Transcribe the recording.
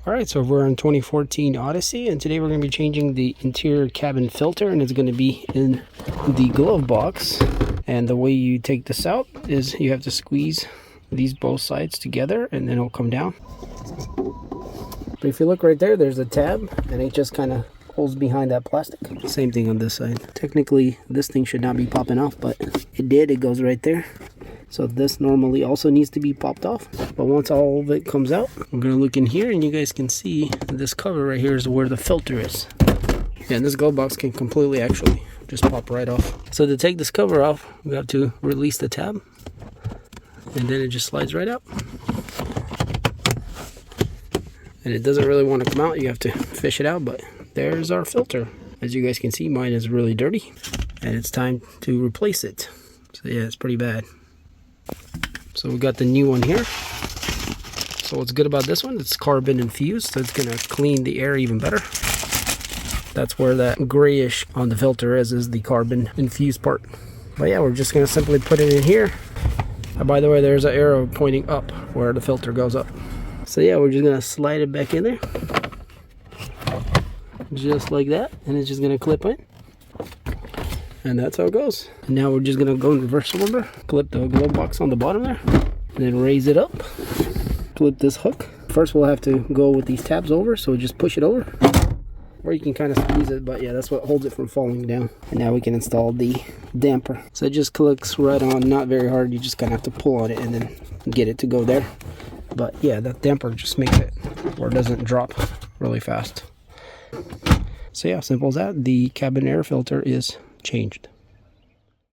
Alright, so we're on 2014 Odyssey, and today we're going to be changing the interior cabin filter, and it's going to be in the glove box. And the way you take this out is you have to squeeze these both sides together and then it'll come down. But if you look right there, there's a tab and it just kind of holds behind that plastic. Same thing on this side. Technically this thing should not be popping off, but it did. It goes right there. So this normally also needs to be popped off. But once all of it comes out, I'm going to look in here and you guys can see this cover right here is where the filter is. Yeah, and this glove box can completely actually just pop right off. So to take this cover off, we have to release the tab. And then it just slides right out. And it doesn't really want to come out. You have to fish it out, but there's our filter. As you guys can see, mine is really dirty. And it's time to replace it. So yeah, it's pretty bad. So we got the new one here. So what's good about this one, it's carbon infused, so it's gonna clean the air even better. That's where that grayish on the filter is the carbon infused part. But yeah, we're just gonna simply put it in here. And by the way, there's an arrow pointing up where the filter goes up. So yeah, we're just gonna slide it back in there. Just like that, and it's just gonna clip in. And that's how it goes. And now we're just gonna go in reverse cylinder, clip the glove box on the bottom there, and then raise it up, clip this hook. First we'll have to go with these tabs over, so just push it over, or you can kind of squeeze it, but yeah, that's what holds it from falling down. And now we can install the damper. So it just clicks right on, not very hard, you just kind of have to pull on it and then get it to go there. But yeah, that damper just makes it where it doesn't drop really fast. So yeah, simple as that. The cabin air filter is changed.